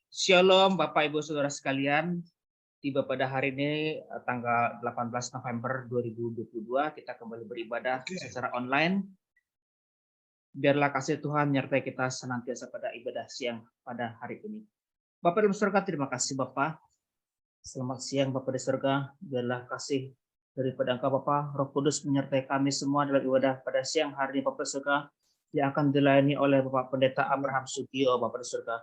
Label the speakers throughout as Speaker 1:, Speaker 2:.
Speaker 1: Shalom Bapak Ibu Saudara sekalian, tiba pada hari ini tanggal 18 November 2022 kita kembali beribadah secara online. Biarlah kasih Tuhan menyertai kita senantiasa pada ibadah siang pada hari ini. Bapak di surga, terima kasih Bapak. Selamat siang Bapak di surga, biarlah kasih daripada Engkau Bapak, Roh Kudus menyertai kami semua dalam ibadah pada siang hari ini Bapak di surga, yang akan dilayani oleh Bapak Pendeta Abraham Sugio Bapak di surga.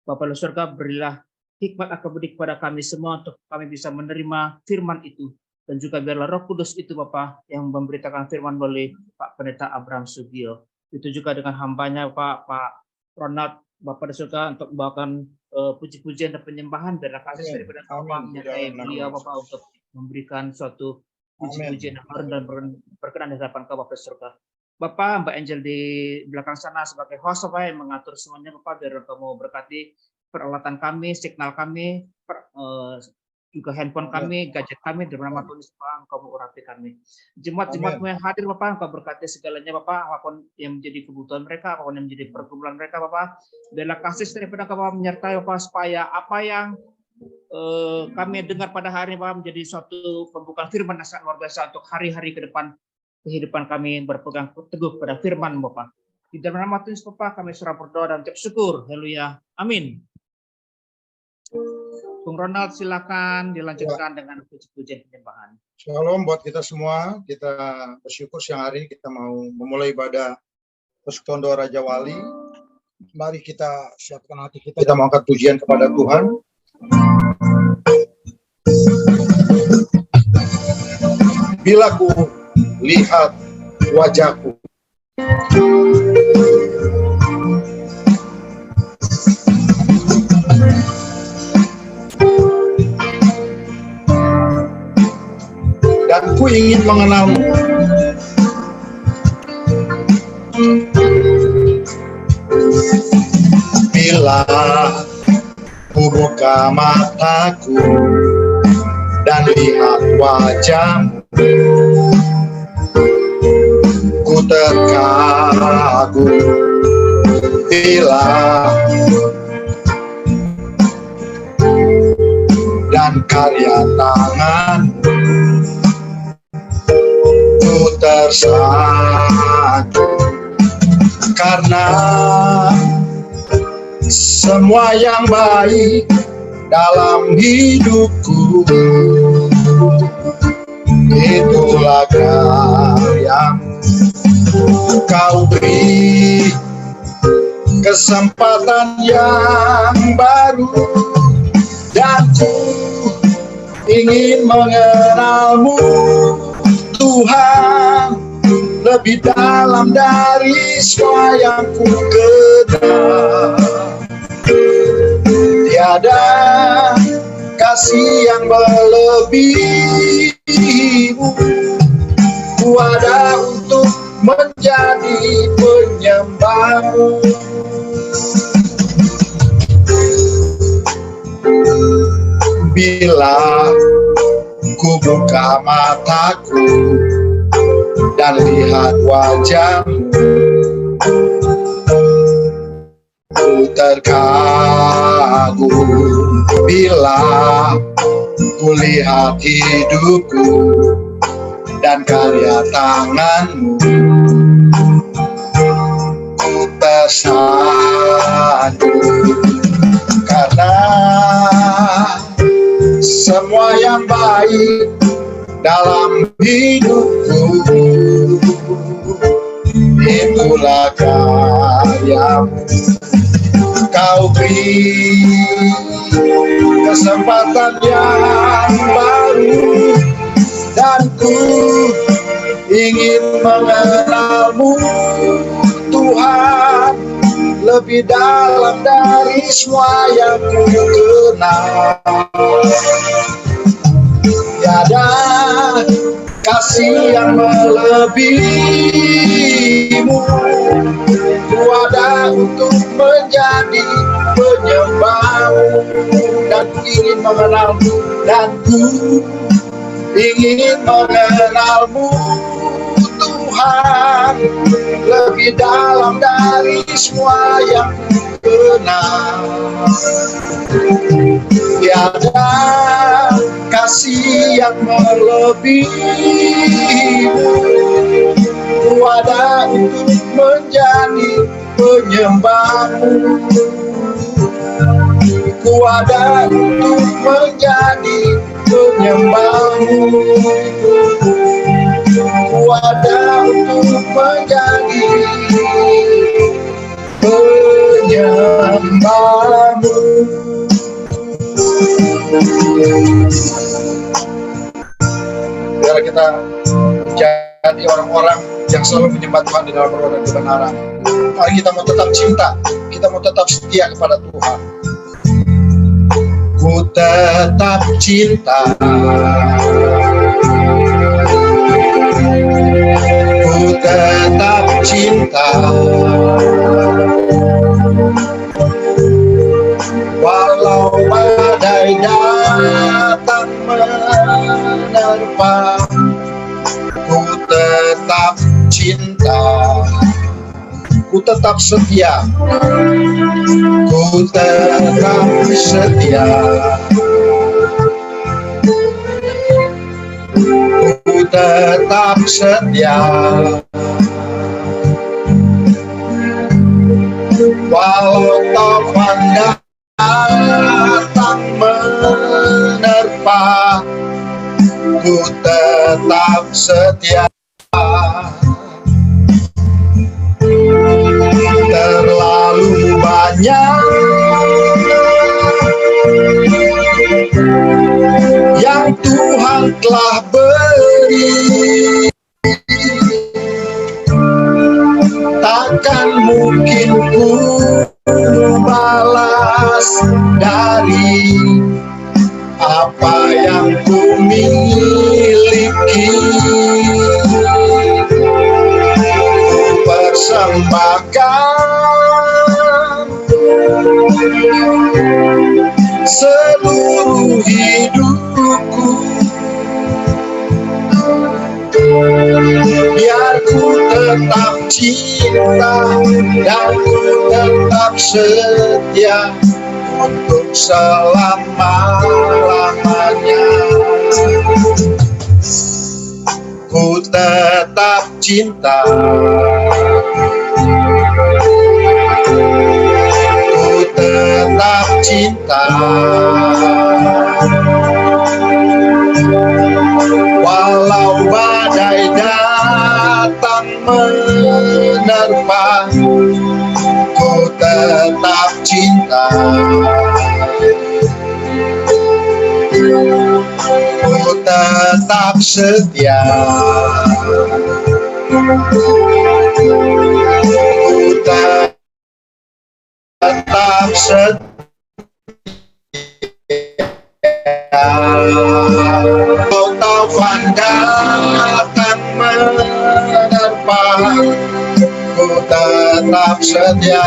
Speaker 1: Bapak di surga, berilah hikmat akabudi kepada kami semua untuk kami bisa menerima firman itu. Dan juga biarlah Roh Kudus itu Bapak yang memberitakan firman melalui Pak Pendeta Abraham Sugio. Itu juga dengan hambanya Pak Ronald Bapak di surga untuk membawakan puji-pujian dan penyembahan. Biarlah kasih daripada Bapak menyertai beliau Bapak untuk memberikan suatu puji-pujian dan berkenan di hadapan Bapak di surga. Bapak, Mbak Angel di belakang sana sebagai host Bapak yang mengatur semuanya Bapak, biar kamu berkati peralatan kami, signal kami, juga handphone kami, gadget kami, di nama Tuhan Yesus kamu urapi kami. Jemaat-jemaatmu yang hadir Bapak, Engkau berkati segalanya Bapak, apapun yang menjadi kebutuhan mereka, apapun yang menjadi pergumulan mereka Bapak, biarlah kasih daripada Bapak menyertai Bapak supaya apa yang kami dengar pada hari ini Bapak menjadi suatu pembukaan firman yang sangat luar biasa untuk hari-hari ke depan. Kehidupan kami berpegang teguh pada firman Bapak. Di dalam nama Tuhan Yesus Bapak kami surah berdoa dan ucap syukur. Haleluya. Amin. Bung Ronald silakan dilanjutkan dengan puji-pujian penyembahan.
Speaker 2: Shalom buat kita semua. Kita bersyukur siang hari kita mau memulai ibadah Persekutuan Doa Raja Wali. Mari kita siapkan hati kita mau angkat pujian kepada Tuhan. Bila ku lihat wajahku, dan ku ingin mengenalmu. Bila ku buka mataku dan lihat wajahmu, ku terkagum bila dan karya tanganmu, ku tersanjung karena semua yang baik dalam hidupku itulah karyamu. Kau beri kesempatan yang baru dan ku ingin mengenalmu Tuhan lebih dalam dari semua yang ku kenal. Tiada kasih yang melebihimu, ku ada untuk menjadi penyembahmu. Bila ku buka mataku dan lihat wajahmu, ku terkagum bila ku lihat hidupku dan karya tanganmu, ku tersanjung karena semua yang baik dalam hidupku itulah karyamu. Kau beri kesempatan yang baru dan ku ingin mengenalmu Tuhan lebih dalam dari semua yang ku kenal. Tiada kasih yang melebihimu, ku ada untuk menjadi penyembahmu dan ku ingin mengenalmu dan ku ingin mengenalmu Tuhan lebih dalam dari semua yang ku kenal. Tiada kasih yang melebihimu. Ku ada untuk menjadi penyembahmu. Ku ada untuk menjadi penyembahmu. Ku ada untuk menjadi penyembahmu. Biar kita jadi orang-orang yang selalu menyembah Tuhan di dalam roh dan kebenaran. Mari kita mau tetap cinta, kita mau tetap setia kepada Tuhan. Ku tetap cinta, ku tetap cinta, walau badai datang menerpa. Ku tetap cinta, ku tetap setia, ku tetap setia, ku tetap setia, walau taufan datang menerpa. Ku tetap setia. Terlalu banyak yang Tuhan telah beri, takkan mungkin ku balas dari apa yang ku miliki. Ku persembahkan seluruh hidupku, biar ku tetap cinta dan ku tetap setia untuk selama-lamanya. Ku tetap cinta, ku tetap cinta, walau badai datang menerpa. Ku tetap cinta, ku tetap setia, ku tetap setia, kau taufan datang menerpa. Ku tetap setia.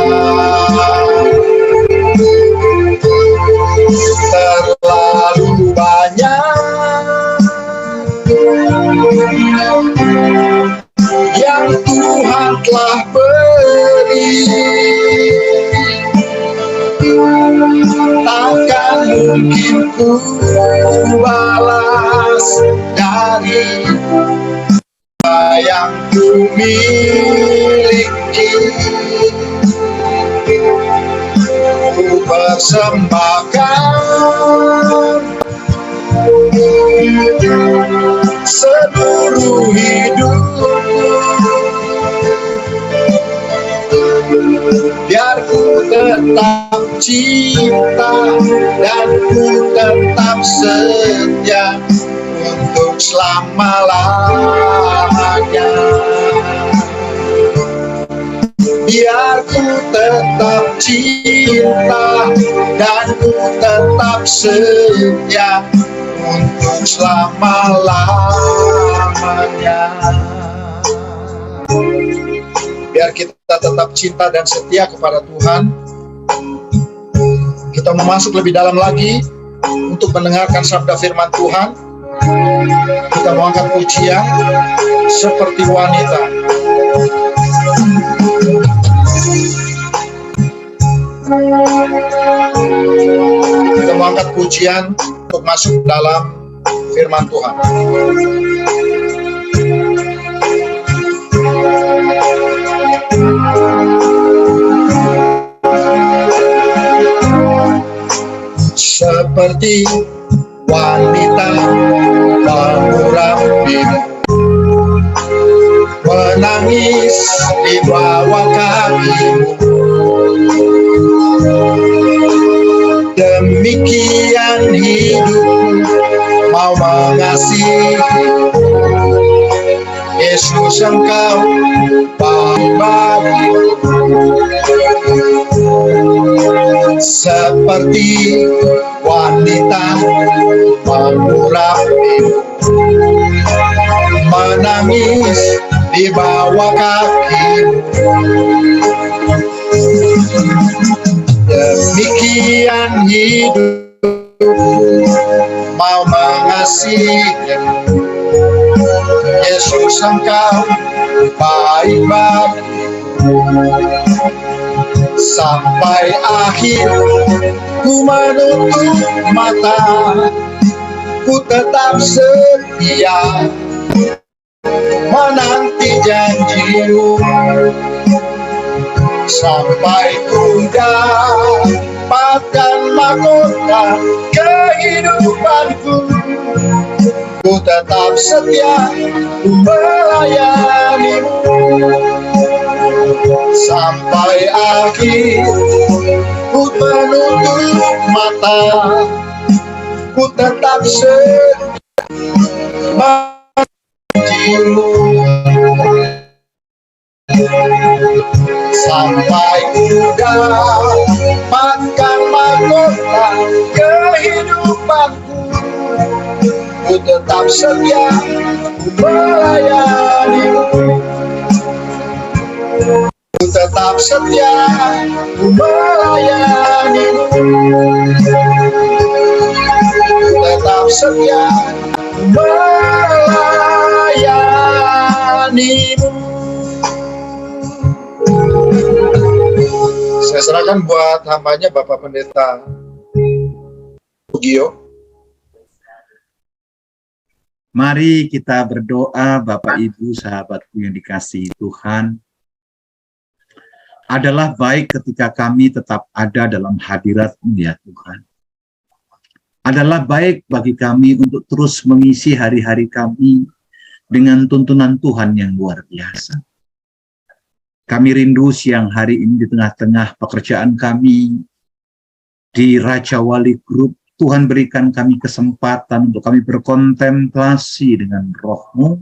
Speaker 2: Terlalu banyak yang Tuhan telah beri, takkan mungkin ku balas dari apa yang ku miliki. Ku persembahkan seluruh hidupku, biar ku tetap cinta dan ku tetap setia untuk selama-lamanya. Biar ku tetap cinta dan ku tetap setia untuk selama-lamanya. Biar kita tetap cinta dan setia kepada Tuhan. Kita mau masuk lebih dalam lagi untuk mendengarkan sabda firman Tuhan. Kita mau angkat pujian seperti wanita. Kita mau angkat pujian untuk masuk dalam firman Tuhan. Seperti wanita mengurapimu, menangis di bawah kakimu. Demikian hidup mau mengasihi Yesus, engkau baik bagiku. Seperti wanita mengurapimu, menangis di bawah kakimu. Demikian hidup mau mengasihi Yesus, engkau baik bagiku. Sampai akhir ku menutup mata, ku tetap setia menanti janjimu. Sampai ku dapatkan mahkota kehidupanku, ku tetap setia melayanimu. Sampai akhir ku menutup mata, ku tetap setia menantimu. Sampai ku dapatkan mahkota kehidupanku, ku tetap setia melayanimu. Ku tetap setia melayanimu. Ku tetap setia melayanimu. Saya serahkan buat hambanya Bapak Pendeta Sugio.
Speaker 3: Mari kita berdoa. Bapak Ibu sahabatku yang dikasihi Tuhan, adalah baik ketika kami tetap ada dalam hadirat-Mu ya Tuhan. Adalah baik bagi kami untuk terus mengisi hari-hari kami dengan tuntunan Tuhan yang luar biasa. Kami rindu siang hari ini di tengah-tengah pekerjaan kami di Raja Wali Group, Tuhan berikan kami kesempatan untuk kami berkontemplasi dengan Roh-Mu,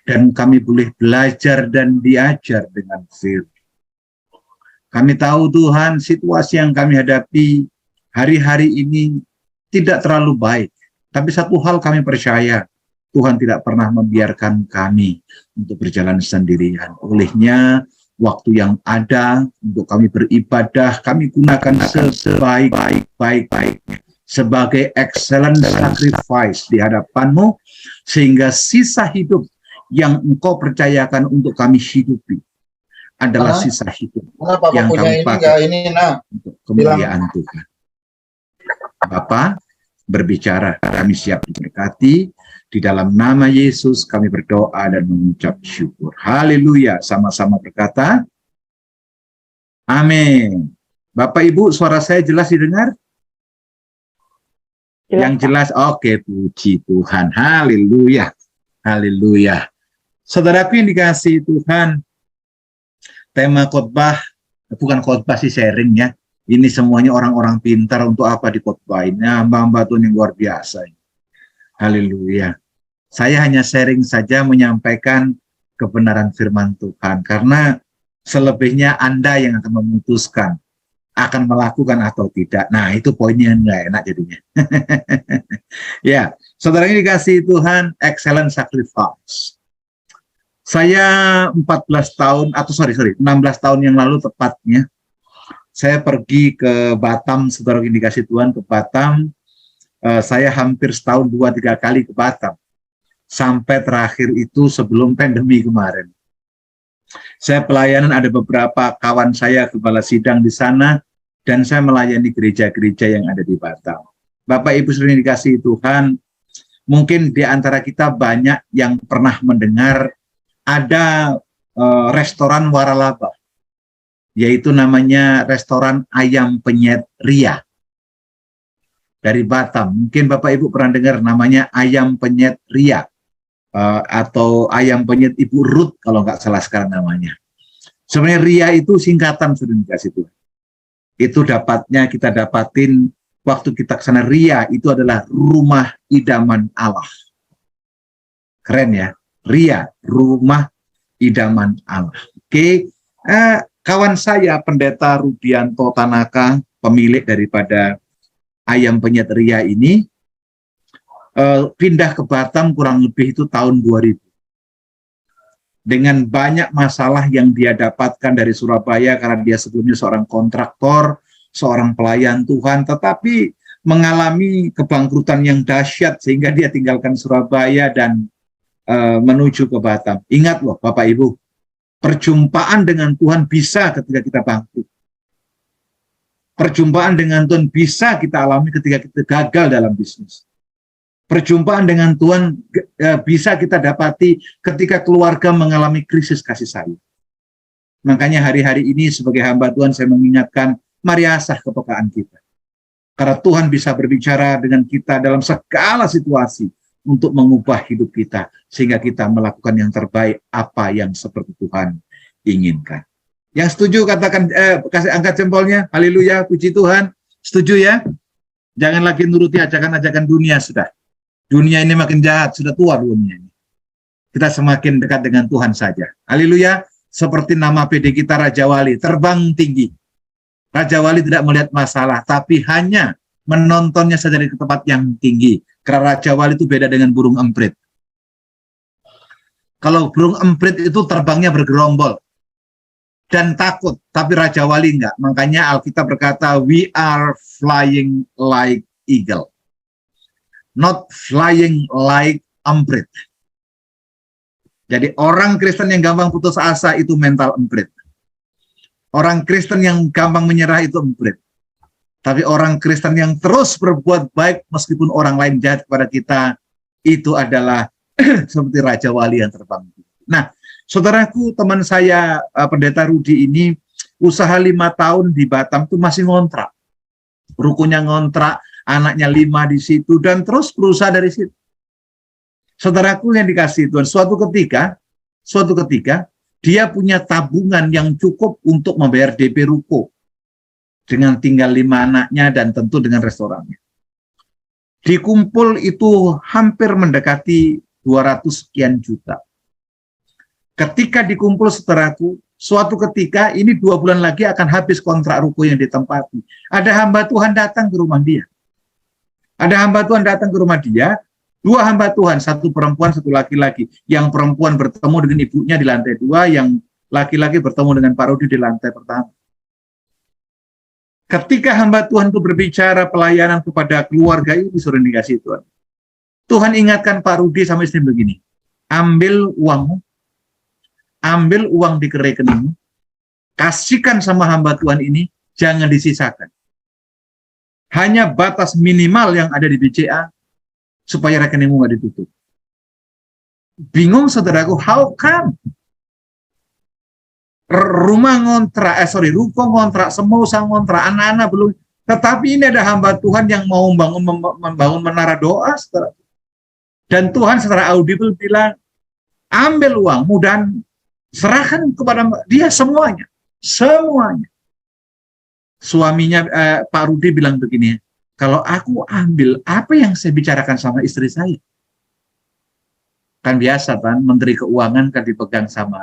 Speaker 3: dan kami boleh belajar dan diajar dengan firman. Kami tahu Tuhan, situasi yang kami hadapi hari-hari ini tidak terlalu baik, tapi satu hal kami percaya, Tuhan tidak pernah membiarkan kami untuk berjalan sendirian. Olehnya, waktu yang ada untuk kami beribadah, kami gunakan sebaik-baiknya sebagai excellent sacrifice di hadapan-Mu, sehingga sisa hidup yang Engkau percayakan untuk kami hidupi adalah sisa hidup yang kami pakai untuk kemuliaan Tuhan. Bapak berbicara, kami siap diberkati. Di dalam nama Yesus kami berdoa dan mengucap syukur. Haleluya. Sama-sama berkata, amin. Bapak Ibu, suara saya jelas didengar? Jelas. Yang jelas, oke, puji Tuhan. Haleluya. Haleluya. Saudaraku yang dikasihi Tuhan, tema khotbah, bukan khotbah sih, sharing ya. Ini semuanya orang-orang pintar, untuk apa dikhotbahin? Hamba-hamba Tuhan yang luar biasa. Haleluya. Saya hanya sharing saja, menyampaikan kebenaran firman Tuhan. Karena selebihnya Anda yang akan memutuskan akan melakukan atau tidak. Nah, itu poinnya nggak enak jadinya. Ya, saudara yang dikasihi Tuhan, excellent sacrifice. Saya 16 tahun yang lalu tepatnya, saya pergi ke Batam, saudara yang dikasihi Tuhan, ke Batam. Saya hampir setahun 2-3 kali ke Batam, sampai terakhir itu sebelum pandemi kemarin. Saya pelayanan, ada beberapa kawan saya kepala sidang di sana, dan saya melayani gereja-gereja yang ada di Batam. Bapak Ibu sering dikasihi Tuhan, mungkin di antara kita banyak yang pernah mendengar ada restoran waralaba, yaitu namanya restoran ayam penyet Ria dari Batam. Mungkin Bapak Ibu pernah dengar namanya ayam penyet Ria, atau ayam penyet Ibu Ruth kalau nggak salah sekarang namanya. Sebenarnya Ria itu singkatan, sudah dikasih Tuhan. Itu kita dapatin waktu kita ke sana. Ria itu adalah rumah idaman Allah. Keren ya, Ria, rumah idaman Allah. Oke, kawan saya Pendeta Rudianto Tanaka, pemilik daripada ayam penyet Ria ini, pindah ke Batam kurang lebih itu tahun 2000. Dengan banyak masalah yang dia dapatkan dari Surabaya, karena dia sebelumnya seorang kontraktor, seorang pelayan Tuhan, tetapi mengalami kebangkrutan yang dahsyat sehingga dia tinggalkan Surabaya dan menuju ke Batam. Ingat loh Bapak Ibu, perjumpaan dengan Tuhan bisa ketika kita bangkrut. Perjumpaan dengan Tuhan bisa kita alami ketika kita gagal dalam bisnis. Perjumpaan dengan Tuhan bisa kita dapati ketika keluarga mengalami krisis kasih sayang. Makanya hari-hari ini sebagai hamba Tuhan saya mengingatkan, mari asah kepekaan kita. Karena Tuhan bisa berbicara dengan kita dalam segala situasi untuk mengubah hidup kita, sehingga kita melakukan yang terbaik apa yang seperti Tuhan inginkan. Yang setuju katakan, kasih angkat jempolnya, haleluya, puji Tuhan. Setuju ya? Jangan lagi nuruti ajakan-ajakan dunia sudah. Dunia ini makin jahat, sudah tua dunia ini. Kita semakin dekat dengan Tuhan saja. Haleluya, seperti nama PD kita Raja Wali, terbang tinggi. Raja Wali tidak melihat masalah, tapi hanya menontonnya saja dari tempat yang tinggi. Karena Raja Wali itu beda dengan burung emprit. Kalau burung emprit itu terbangnya bergerombol dan takut, tapi Raja Wali enggak. Makanya Alkitab berkata, we are flying like eagle, not flying like emprit. Jadi orang Kristen yang gampang putus asa itu mental emprit. Orang Kristen yang gampang menyerah itu emprit. Tapi orang Kristen yang terus berbuat baik meskipun orang lain jahat kepada kita, itu adalah seperti Raja Wali yang terbang. Nah, saudaraku, teman saya Pendeta Rudi ini usaha 5 tahun di Batam itu masih ngontrak. Rukunya ngontrak, anaknya 5 di situ, dan terus berusaha dari situ. Saudaraku yang dikasihi Tuhan, suatu ketika dia punya tabungan yang cukup untuk membayar DP ruko dengan tinggal 5 anaknya dan tentu dengan restorannya. Dikumpul itu hampir mendekati 200 sekian juta. Ketika dikumpul saudaraku, suatu ketika ini 2 bulan lagi akan habis kontrak ruko yang ditempati. Ada hamba Tuhan datang ke rumah dia. Ada hamba Tuhan datang ke rumah dia, 2 hamba Tuhan, 1 perempuan, 1 laki-laki. Yang perempuan bertemu dengan ibunya di lantai 2, yang laki-laki bertemu dengan Pak Rudi di lantai pertama. Ketika hamba Tuhan itu berbicara pelayanan kepada keluarga itu, disuruh dikasih Tuhan. Tuhan ingatkan Pak Rudi sama istri begini, ambil uangmu, ambil uang di rekeningmu, kasihkan sama hamba Tuhan ini, jangan disisakan. Hanya batas minimal yang ada di BCA, supaya rekeningmu nggak ditutup. Bingung saudaraku, how come? Ruko ngontrak, semua ngontrak, anak-anak belum. Tetapi ini ada hamba Tuhan yang mau membangun menara doa, saudara. Dan Tuhan secara audible bilang, ambil uangmu dan serahkan kepada dia semuanya. Semuanya. Suaminya Pak Rudi bilang begini, kalau aku ambil, apa yang saya bicarakan sama istri saya? Kan biasa kan, Menteri Keuangan kan dipegang sama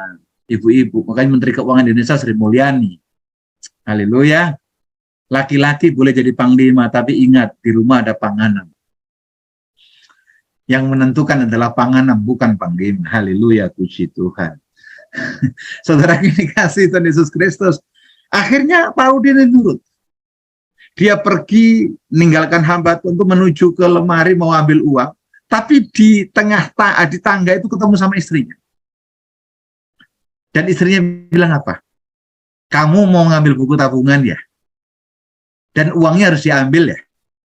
Speaker 3: ibu-ibu. Makanya Menteri Keuangan Indonesia Sri Mulyani. Haleluya. Laki-laki boleh jadi panglima, tapi ingat, di rumah ada panganam. Yang menentukan adalah panganam, bukan panglima. Haleluya, puji Tuhan. Saudara ini kasih Tuhan Yesus Kristus. Akhirnya Pak Rudi nurut. Dia pergi meninggalkan hamba Tuhan untuk menuju ke lemari mau ambil uang, tapi di tangga itu ketemu sama istrinya. Dan istrinya bilang apa? Kamu mau ngambil buku tabungan ya? Dan uangnya harus diambil ya?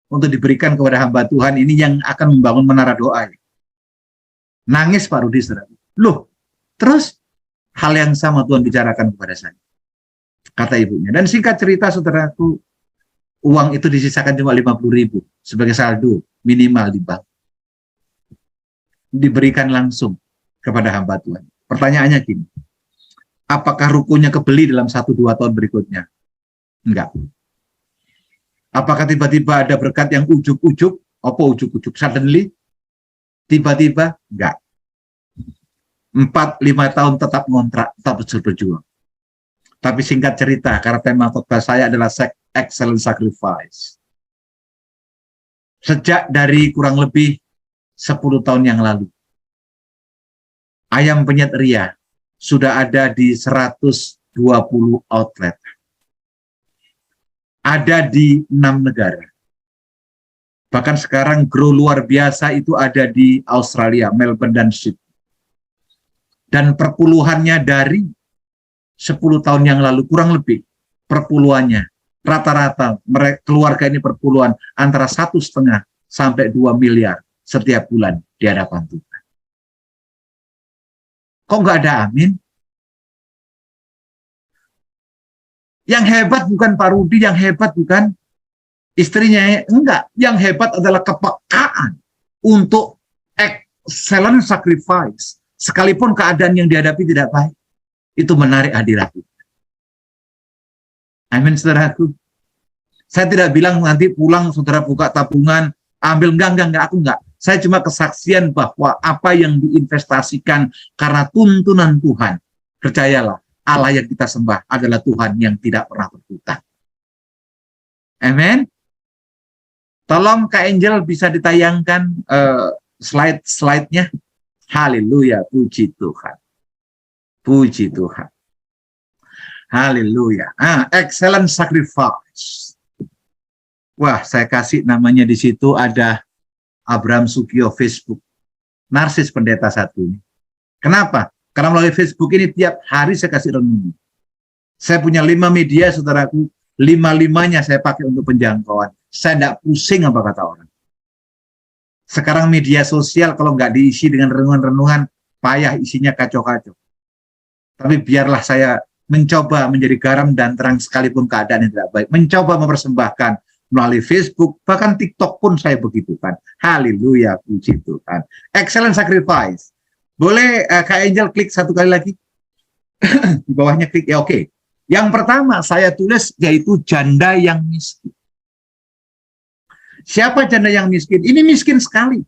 Speaker 3: Untuk diberikan kepada hamba Tuhan ini yang akan membangun menara doa. Nangis Pak Rudi, saudara. Loh, terus hal yang sama Tuhan bicarakan kepada saya. Kata ibunya. Dan singkat cerita, saudaraku, uang itu disisakan cuma 50.000 sebagai saldo minimal di bank. Diberikan langsung kepada hamba Tuhan. Pertanyaannya gini, apakah rukunya kebeli dalam 1-2 tahun berikutnya? Enggak. Apakah tiba-tiba ada berkat yang ujuk-ujuk? Apa ujuk-ujuk? Suddenly? Tiba-tiba? Enggak. 4-5 tahun tetap ngontrak, tetap berjuang. Tapi singkat cerita, karena tema khotbah saya adalah excellent sacrifice. Sejak dari kurang lebih 10 tahun yang lalu, ayam penyet ria sudah ada di 120 outlet. Ada di 6 negara. Bahkan sekarang grow luar biasa itu ada di Australia, Melbourne dan Sydney. Dan perpuluhannya dari 10 tahun yang lalu, kurang lebih perpuluhannya. Rata-rata keluarga ini perpuluhan antara 1,5 sampai 2 miliar setiap bulan di hadapan Tuhan. Kok nggak ada amin? Yang hebat bukan Pak Rudi, yang hebat bukan istrinya, enggak. Yang hebat adalah kepekaan untuk excellent sacrifice. Sekalipun keadaan yang dihadapi tidak baik, itu menarik hadirat. Amin, saudaraku. Saya tidak bilang nanti pulang saudara buka tabungan, ambil, enggak, aku enggak. Saya cuma kesaksian bahwa apa yang diinvestasikan karena tuntunan Tuhan, percayalah, Allah yang kita sembah adalah Tuhan yang tidak pernah berhutang. Amin. Tolong Kak Angel bisa ditayangkan slide-nya. Haleluya, puji Tuhan. Puji Tuhan. Haleluya. Excellent sacrifice. Wah, saya kasih namanya di situ ada Abraham Sugio Facebook. Narsis pendeta satu ini. Kenapa? Karena melalui Facebook ini tiap hari saya kasih renungan. Saya punya 5 media, saudaraku. 5-5-nya saya pakai untuk penjangkauan. Saya tidak pusing apa kata orang. Sekarang media sosial kalau nggak diisi dengan renungan-renungan, payah, isinya kacau-kacau. Tapi biarlah saya mencoba menjadi garam dan terang sekalipun keadaan yang tidak baik. Mencoba mempersembahkan melalui Facebook, bahkan TikTok pun saya begitu kan. Haleluya, puji Tuhan. Excellent sacrifice. Boleh Kak Angel klik satu kali lagi? Di bawahnya klik, ya oke. Yang pertama saya tulis yaitu janda yang miskin. Siapa janda yang miskin? Ini miskin sekali.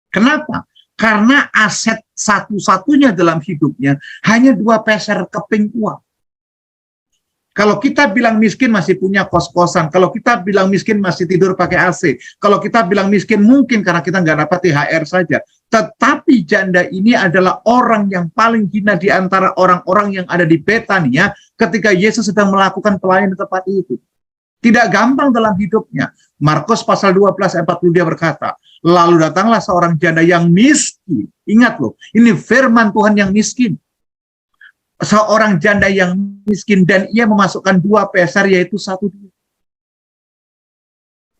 Speaker 3: Kenapa? Karena aset satu-satunya dalam hidupnya hanya 2 peser keping uang. Kalau kita bilang miskin masih punya kos-kosan, kalau kita bilang miskin masih tidur pakai AC, kalau kita bilang miskin mungkin karena kita nggak dapat THR saja. Tetapi janda ini adalah orang yang paling hina di antara orang-orang yang ada di Betania ketika Yesus sedang melakukan pelayanan di tempat itu. Tidak gampang dalam hidupnya. Markus pasal 12 ayat 40 dia berkata, lalu datanglah seorang janda yang miskin. Ingat loh, ini firman Tuhan yang miskin. Seorang janda yang miskin dan ia memasukkan 2 peser yaitu 1 duit.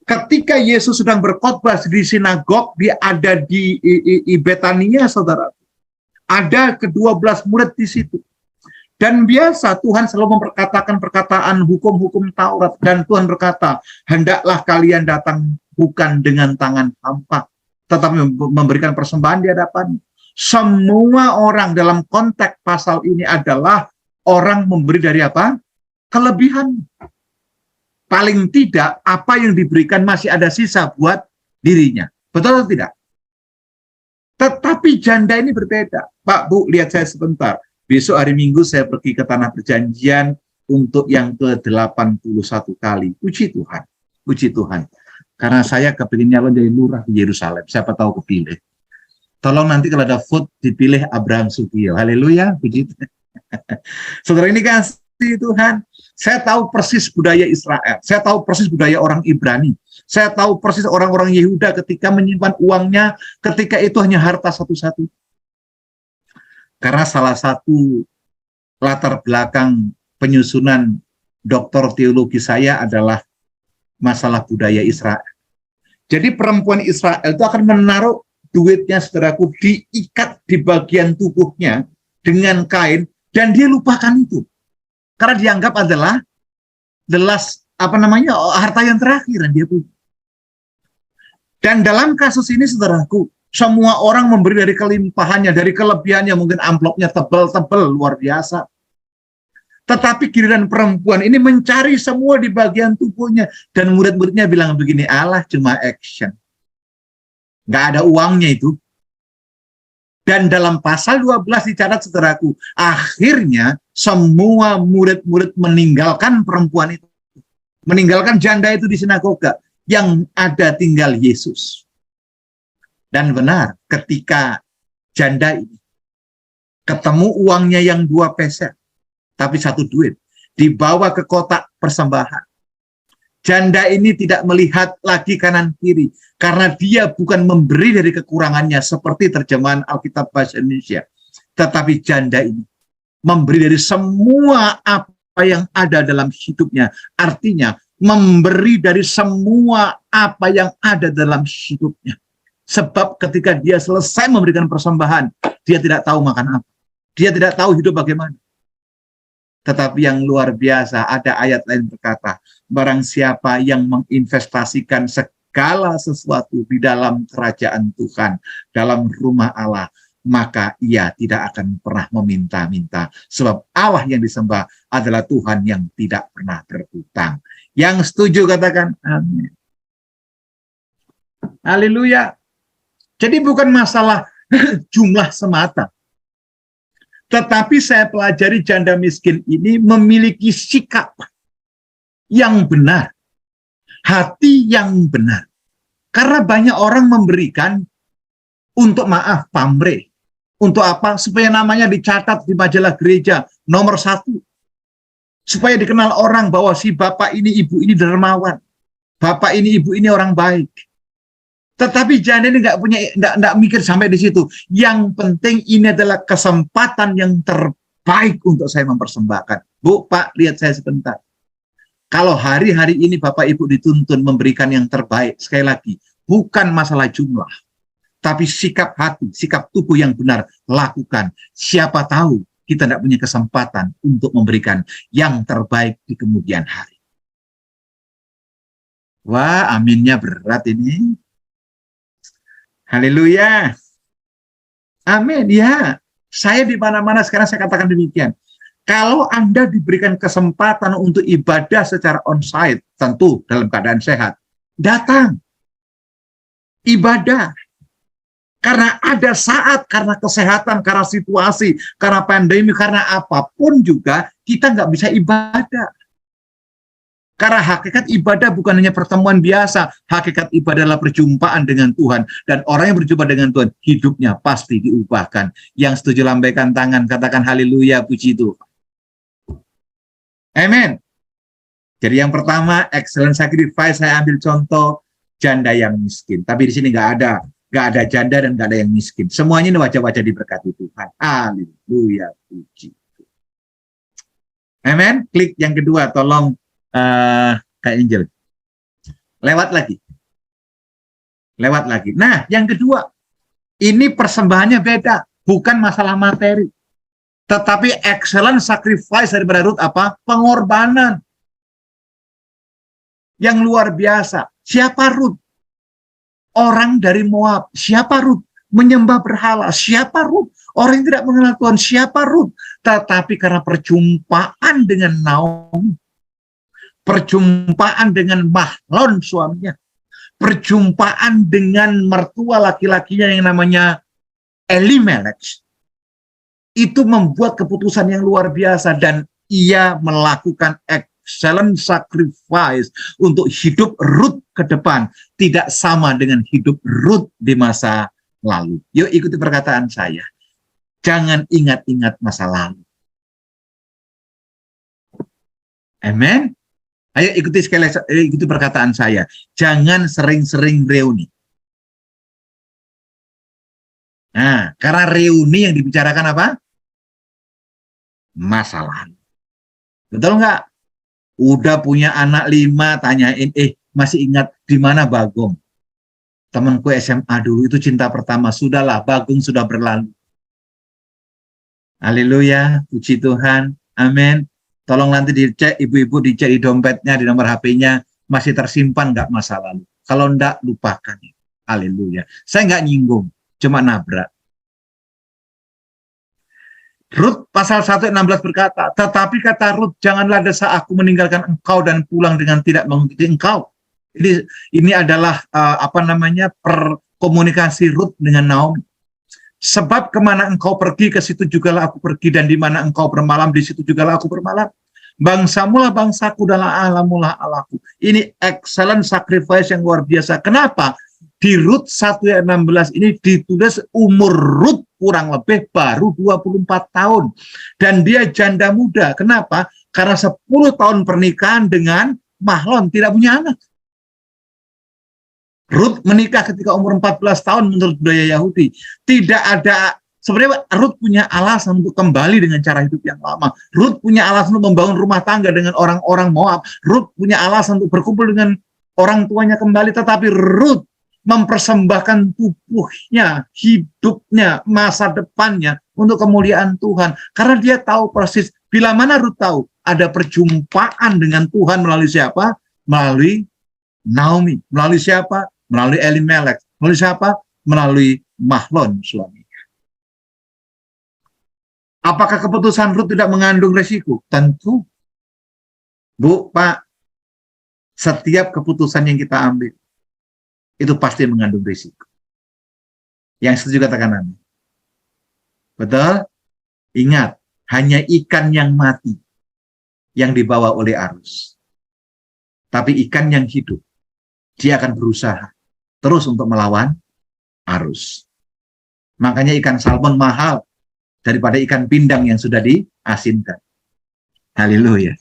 Speaker 3: Ketika Yesus sedang berkhotbah di sinagog, dia ada di Betania, saudara. Ada ke-12 murid di situ. Dan biasa Tuhan selalu memperkatakan perkataan hukum-hukum Taurat. Dan Tuhan berkata, hendaklah kalian datang bukan dengan tangan hampa, tetapi memberikan persembahan di hadapan. Semua orang dalam konteks pasal ini adalah orang memberi dari apa? Kelebihan. Paling tidak, apa yang diberikan masih ada sisa buat dirinya. Betul atau tidak? Tetapi janda ini berbeda. Pak, Bu, lihat saya sebentar. Besok hari Minggu saya pergi ke Tanah Perjanjian untuk yang ke-81 kali. Puji Tuhan. Puji Tuhan. Karena saya kepingin nyalon jadi lurah di Yerusalem. Siapa tahu kepilih. Tolong nanti kalau ada vote dipilih Abraham Sugio. Haleluya. Puji Tuhan. Saudara ini kasih Tuhan. Saya tahu persis budaya Israel. Saya tahu persis budaya orang Ibrani. Saya tahu persis orang-orang Yehuda ketika menyimpan uangnya, ketika itu hanya harta satu-satu. Karena salah satu latar belakang penyusunan doktor teologi saya adalah masalah budaya Israel. Jadi perempuan Israel itu akan menaruh duitnya, saudaraku, diikat di bagian tubuhnya dengan kain, dan dia lupakan itu. Karena dianggap adalah harta yang terakhir yang dia punya. Dan dalam kasus ini, saudaraku, semua orang memberi dari kelimpahannya, dari kelebihannya, mungkin amplopnya tebal-tebal, luar biasa. Tetapi giliran perempuan ini mencari semua di bagian tubuhnya. Dan murid-muridnya bilang begini, Allah cuma action. Nggak ada uangnya itu. Dan dalam pasal 12 dicatat, saudaraku, akhirnya semua murid-murid meninggalkan perempuan itu. Meninggalkan janda itu di sinagoga. Yang ada tinggal Yesus. Dan benar, ketika janda ini ketemu uangnya yang 2 peser, tapi 1 duit, dibawa ke kotak persembahan. Janda ini tidak melihat lagi kanan kiri, karena dia bukan memberi dari kekurangannya seperti terjemahan Alkitab Bahasa Indonesia. Tetapi janda ini memberi dari semua apa yang ada dalam hidupnya. Artinya, memberi dari semua apa yang ada dalam hidupnya. Sebab ketika dia selesai memberikan persembahan, dia tidak tahu makan apa. Dia tidak tahu hidup bagaimana. Tetapi yang luar biasa, ada ayat lain berkata, barang siapa yang menginvestasikan segala sesuatu di dalam kerajaan Tuhan, dalam rumah Allah, maka ia tidak akan pernah meminta-minta. Sebab Allah yang disembah adalah Tuhan yang tidak pernah berhutang. Yang setuju katakan amin. Haleluya. Jadi bukan masalah jumlah semata. Tetapi saya pelajari janda miskin ini memiliki sikap yang benar, hati yang benar. Karena banyak orang memberikan untuk maaf, pamrih. Untuk apa? Supaya namanya dicatat di majalah gereja nomor 1. Supaya dikenal orang bahwa si bapak ini, ibu ini dermawan. Bapak ini, ibu ini orang baik. Tetapi janda ini nggak mikir sampai di situ. Yang penting ini adalah kesempatan yang terbaik untuk saya mempersembahkan. Bu, Pak, lihat saya sebentar. Kalau hari-hari ini Bapak Ibu dituntun memberikan yang terbaik, sekali lagi, bukan masalah jumlah, tapi sikap hati, sikap tubuh yang benar, lakukan. Siapa tahu kita tidak punya kesempatan untuk memberikan yang terbaik di kemudian hari. Wah, aminnya berat ini. Haleluya. Amin. Ya, saya di mana-mana sekarang saya katakan demikian. Kalau Anda diberikan kesempatan untuk ibadah secara onsite, tentu dalam keadaan sehat, datang. Ibadah. Karena ada saat, karena kesehatan, karena situasi, karena pandemi, karena apapun juga, kita nggak bisa ibadah. Karena hakikat ibadah bukan hanya pertemuan biasa, hakikat ibadah adalah perjumpaan dengan Tuhan. Dan orang yang berjumpa dengan Tuhan, hidupnya pasti diubahkan. Yang setuju lambaikan tangan, katakan haleluya, puji Tuhan. Amin. Jadi yang pertama, excellent sacrifice, saya ambil contoh janda yang miskin. Tapi di sini nggak ada janda dan nggak ada yang miskin. Semuanya ini wajah-wajah diberkati Tuhan. Haleluya, puji Tuhan. Amin. Klik yang kedua, tolong. Kak Angel. Lewat lagi. Nah, yang kedua, ini persembahannya beda, bukan masalah materi. Tetapi excellent sacrifice daripada Ruth apa? Pengorbanan. Yang luar biasa. Siapa Ruth? Orang dari Moab. Siapa Ruth? Menyembah berhala. Siapa Ruth? Orang yang tidak mengenal Tuhan. Siapa Ruth? Tetapi karena perjumpaan dengan Naomi, perjumpaan dengan Mahlon suaminya, perjumpaan dengan mertua laki-lakinya yang namanya Elimelech, itu membuat keputusan yang luar biasa dan ia melakukan excellent sacrifice untuk hidup Ruth ke depan, tidak sama dengan hidup Ruth di masa lalu. Yuk ikuti perkataan saya. Jangan ingat-ingat masa lalu. Amen. Ayo ikuti perkataan saya. Jangan sering-sering reuni. Nah, karena reuni yang dibicarakan apa? masa lalu. Betul nggak? Udah punya anak 5, tanyain, masih ingat di mana Bagong? Temanku SMA dulu itu cinta pertama. Sudahlah, Bagong sudah berlalu. Haleluya, puji Tuhan, amin. Tolong nanti dicek, ibu-ibu dicek di dompetnya, di nomor HP-nya, masih tersimpan nggak masa lalu. Kalau enggak, lupakan. Haleluya. Saya nggak nyinggung, cuma nabrak. Rut pasal 1:16 berkata, tetapi kata Rut, janganlah desa aku meninggalkan engkau dan pulang dengan tidak mengikuti engkau. Ini adalah perkomunikasi Rut dengan Naomi. Sebab kemana engkau pergi, ke situ jugalah aku pergi, dan di mana engkau bermalam, di situ jugalah aku bermalam. Bangsamulah bangsaku, dan Allahmulah Allahku. Ini excellent sacrifice yang luar biasa. Kenapa? Di Rut 1:16 ini ditulis umur Rut kurang lebih baru 24 tahun. Dan dia janda muda. Kenapa? Karena 10 tahun pernikahan dengan Mahlon, tidak punya anak. Rut menikah ketika umur 14 tahun menurut budaya Yahudi. Tidak ada, sebenarnya Rut punya alasan untuk kembali dengan cara hidup yang lama. Rut punya alasan untuk membangun rumah tangga dengan orang-orang Moab. Rut punya alasan untuk berkumpul dengan orang tuanya kembali. Tetapi Rut mempersembahkan tubuhnya, hidupnya, masa depannya untuk kemuliaan Tuhan. Karena dia tahu persis, bila mana Rut tahu ada perjumpaan dengan Tuhan melalui siapa? Melalui Naomi. Melalui siapa? Melalui Elimelek. Melalui siapa? Melalui Mahlon suaminya. Apakah keputusan Rut tidak mengandung resiko? Tentu. Bu, Pak, setiap keputusan yang kita ambil itu pasti mengandung risiko. Yang setuju katakan amin. Betul? Ingat, hanya ikan yang mati yang dibawa oleh arus. Tapi ikan yang hidup, dia akan berusaha terus untuk melawan arus. Makanya ikan salmon mahal daripada ikan pindang yang sudah diasinkan. Haleluya.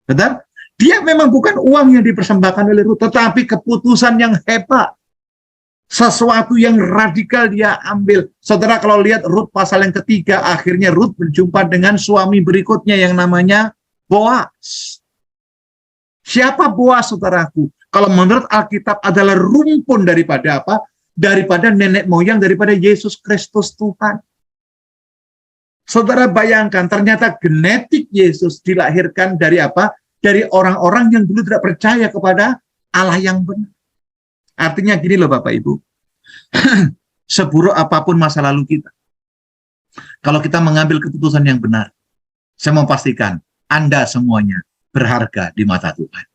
Speaker 3: Betul? Dia memang bukan uang yang dipersembahkan oleh Rut, tetapi keputusan yang hebat. Sesuatu yang radikal dia ambil. Saudara, kalau lihat Rut pasal yang ketiga, akhirnya Rut berjumpa dengan suami berikutnya yang namanya Boaz. Siapa Boaz, saudaraku? Kalau menurut Alkitab adalah rumpun daripada apa? Daripada nenek moyang, daripada Yesus Kristus Tuhan. Saudara bayangkan, ternyata genetik Yesus dilahirkan dari apa? Dari orang-orang yang dulu tidak percaya kepada Allah yang benar. Artinya gini loh Bapak Ibu, seburuk apapun masa lalu kita, kalau kita mengambil keputusan yang benar, saya mau pastikan Anda semuanya berharga di mata Tuhan.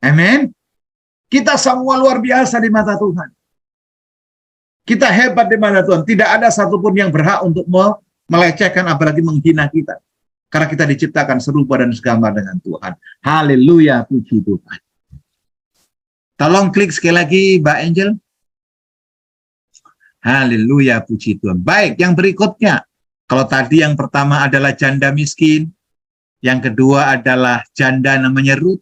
Speaker 3: Amin. Kita semua luar biasa di mata Tuhan. Kita hebat di mata Tuhan. Tidak ada satupun yang berhak untuk melecehkan apalagi menghina kita. Karena kita diciptakan serupa dan segambar dengan Tuhan. Haleluya, puji Tuhan. Tolong klik sekali lagi, Mbak Angel. Haleluya, puji Tuhan. Baik, yang berikutnya. Kalau tadi yang pertama adalah janda miskin. Yang kedua adalah janda namanya Rut.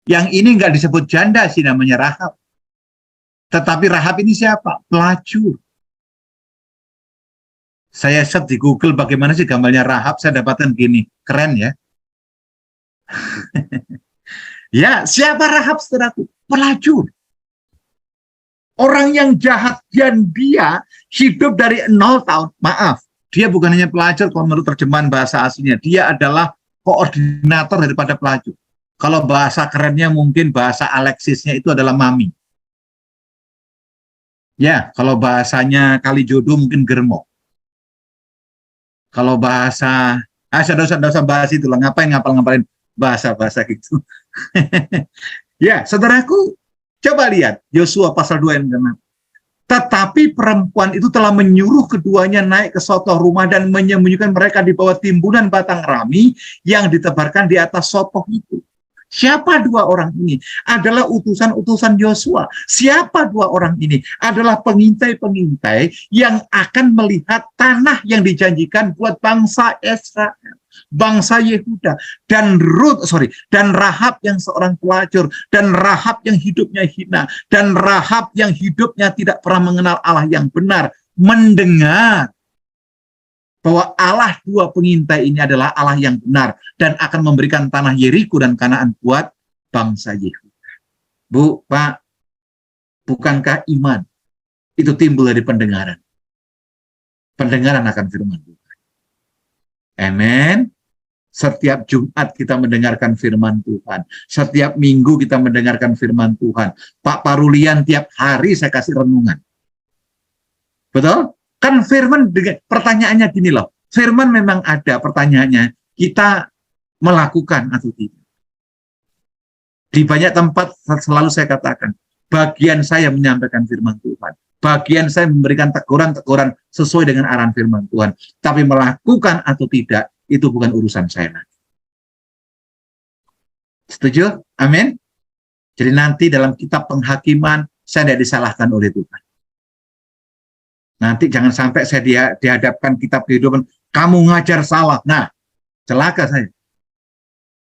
Speaker 3: Yang ini nggak disebut janda sih, namanya Rahab. Tetapi Rahab ini siapa? Pelacur. Saya search di Google bagaimana sih gambarnya Rahab, saya dapatkan gini. Keren ya. Ya, siapa Rahab, saudaraku? Pelacur. Orang yang jahat, dan dia hidup dari 0 tahun. Maaf, dia bukan hanya pelacur kalau menurut terjemahan bahasa aslinya. Dia adalah koordinator daripada pelacur. Kalau bahasa kerennya mungkin bahasa Alexisnya itu adalah mami. Ya, kalau bahasanya Kalijodo mungkin germo. Kalau bahasa, saya usah bahas itu lah, ngapalin bahasa-bahasa gitu. Ya, saudaraku, coba lihat Yosua pasal 2 yang ke-6. Tetapi perempuan itu telah menyuruh keduanya naik ke sotoh rumah dan menyembunyikan mereka di bawah timbunan batang rami yang ditebarkan di atas sotoh itu. Siapa dua orang ini? Adalah utusan-utusan Yosua. Siapa dua orang ini? Adalah pengintai-pengintai yang akan melihat tanah yang dijanjikan buat bangsa Israel, bangsa Yehuda, dan Rahab yang seorang pelacur, dan Rahab yang hidupnya hina, dan Rahab yang hidupnya tidak pernah mengenal Allah yang benar, mendengar bahwa Allah dua pengintai ini adalah Allah yang benar dan akan memberikan tanah Yeriko dan Kanaan buat bangsa Yehuda. Bu, Pak, bukankah iman itu timbul dari pendengaran? Pendengaran akan firman Tuhan. Amen. Setiap Jumat kita mendengarkan firman Tuhan. Setiap minggu kita mendengarkan firman Tuhan. Pak Parulian tiap hari saya kasih renungan. Betul? Kan firman, pertanyaannya gini loh. Firman memang ada, pertanyaannya kita melakukan atau tidak. Di banyak tempat selalu saya katakan, bagian saya menyampaikan firman Tuhan. Bagian saya memberikan teguran-teguran sesuai dengan arahan firman Tuhan. Tapi melakukan atau tidak, itu bukan urusan saya lagi. Setuju? Amin? Jadi nanti dalam kitab penghakiman, saya tidak disalahkan oleh Tuhan. Nanti jangan sampai saya dihadapkan kitab kehidupan, kamu ngajar salah. Nah, celaka saya.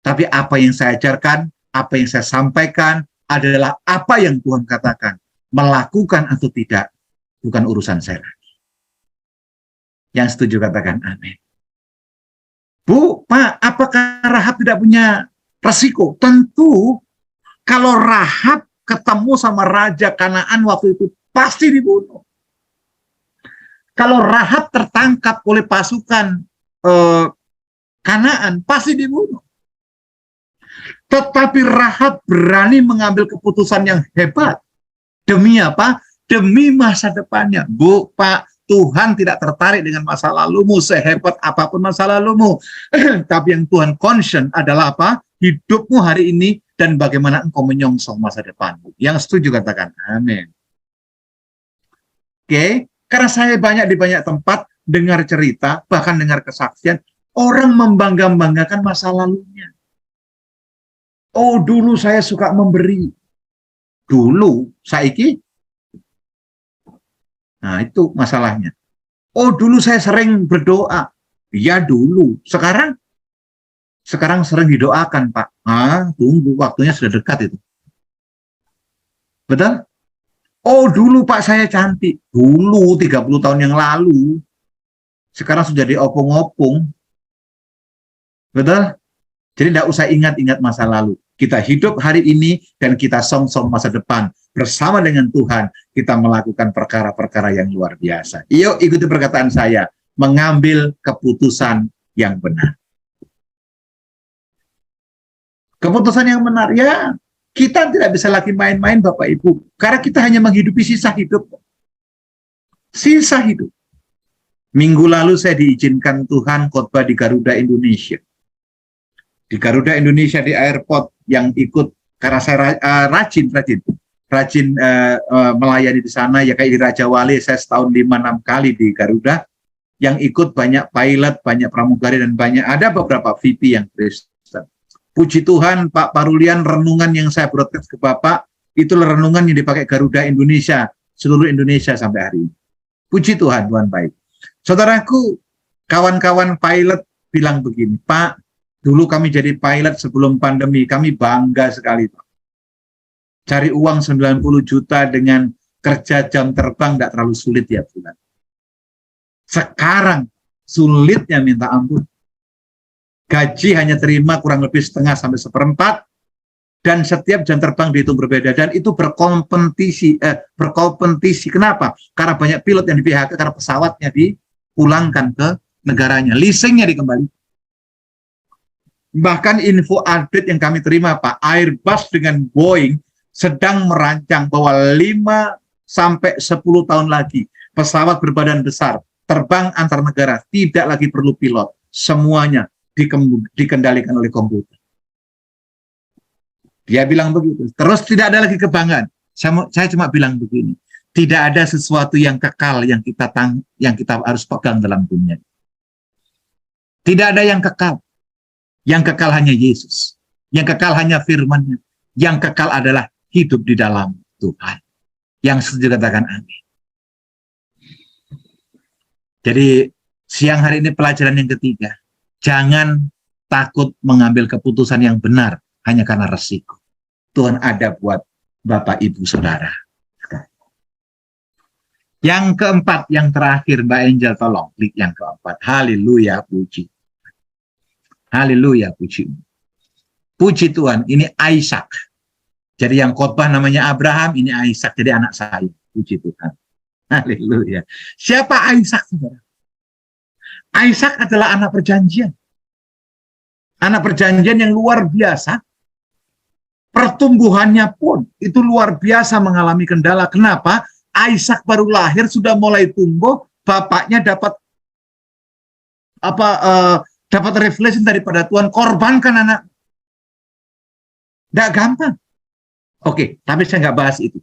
Speaker 3: Tapi apa yang saya ajarkan, apa yang saya sampaikan, adalah apa yang Tuhan katakan. Melakukan atau tidak, bukan urusan saya lagi. Yang setuju katakan amin. Bu, Pak, apakah Rahab tidak punya resiko? Tentu, kalau Rahab ketemu sama Raja Kanaan waktu itu, pasti dibunuh. Kalau Rahab tertangkap oleh pasukan Kanaan, pasti dibunuh. Tetapi Rahab berani mengambil keputusan yang hebat. Demi apa? Demi masa depannya. Bu, Pak, Tuhan tidak tertarik dengan masa lalumu, sehebat apapun masa lalumu. Tapi yang Tuhan concern adalah apa? Hidupmu hari ini dan bagaimana engkau menyongsong masa depanmu. Yang setuju katakan amin. Oke, karena saya di banyak tempat dengar cerita, bahkan dengar kesaksian, orang membangga-banggakan masa lalunya. Oh, dulu saya suka memberi. Dulu, saiki. Nah, itu masalahnya. Oh, dulu saya sering berdoa. Ya, dulu. Sekarang sering didoakan, Pak. Ah, tunggu, waktunya sudah dekat itu. Betul? Oh, dulu Pak saya cantik. Dulu, 30 tahun yang lalu. Sekarang sudah diopung-opung. Betul? Jadi tidak usah ingat-ingat masa lalu. Kita hidup hari ini dan kita song-song masa depan. Bersama dengan Tuhan, kita melakukan perkara-perkara yang luar biasa. Yuk ikuti perkataan saya. Mengambil keputusan yang benar. Keputusan yang benar, ya kita tidak bisa lagi main-main Bapak Ibu. Karena kita hanya menghidupi sisa hidup. Sisa hidup. Minggu lalu saya diizinkan Tuhan khotbah di Garuda Indonesia. Di Garuda Indonesia di airport yang ikut, karena saya rajin melayani di sana, ya kayak di Raja Wali, saya setahun 5-6 kali di Garuda, yang ikut banyak pilot, banyak pramugari, dan ada beberapa VP yang Kristen. Puji Tuhan, Pak Parulian, renungan yang saya broadcast ke Bapak, itulah renungan yang dipakai Garuda Indonesia, seluruh Indonesia sampai hari ini. Puji Tuhan, Tuhan baik. Saudaraku, kawan-kawan pilot bilang begini, Pak, dulu kami jadi pilot sebelum pandemi, kami bangga sekali, Pak. Cari uang 90 juta dengan kerja jam terbang tidak terlalu sulit ya bulan. Sekarang sulitnya minta ampun. Gaji hanya terima kurang lebih setengah sampai seperempat, dan setiap jam terbang dihitung berbeda, dan itu berkompetisi. Kenapa? Karena banyak pilot yang di PHK karena pesawatnya dipulangkan ke negaranya, leasingnya dikembalikan. Bahkan info update yang kami terima, Pak, Airbus dengan Boeing sedang merancang bahwa 5-10 tahun lagi pesawat berbadan besar terbang antar negara tidak lagi perlu pilot, semuanya dikendalikan oleh komputer. Dia bilang begitu. Terus tidak ada lagi kebanggaan. Saya cuma bilang begini, tidak ada sesuatu yang kekal yang kita harus pegang dalam dunia. Tidak ada yang kekal. Yang kekal hanya Yesus. Yang kekal hanya firman-Nya. Yang kekal adalah hidup di dalam Tuhan. Yang setuju katakan amin. Jadi siang hari ini pelajaran yang ketiga. Jangan takut mengambil keputusan yang benar hanya karena resiko. Tuhan ada buat Bapak, Ibu, Saudara. Yang keempat, yang terakhir, Mbak Angel, tolong klik yang keempat. Haleluya, puji. Haleluya, puji. Puji Tuhan, ini Ishak. Jadi yang khotbah namanya Abraham, ini Ishak, jadi anak saya. Puji Tuhan. Haleluya. Siapa Ishak, saudara? Ishak adalah anak perjanjian. Anak perjanjian yang luar biasa. Pertumbuhannya pun itu luar biasa mengalami kendala. Kenapa? Ishak baru lahir sudah mulai tumbuh, bapaknya dapat dapat revelation daripada Tuhan, korbankan anak. Tidak gampang. Oke, tapi saya nggak bahas itu.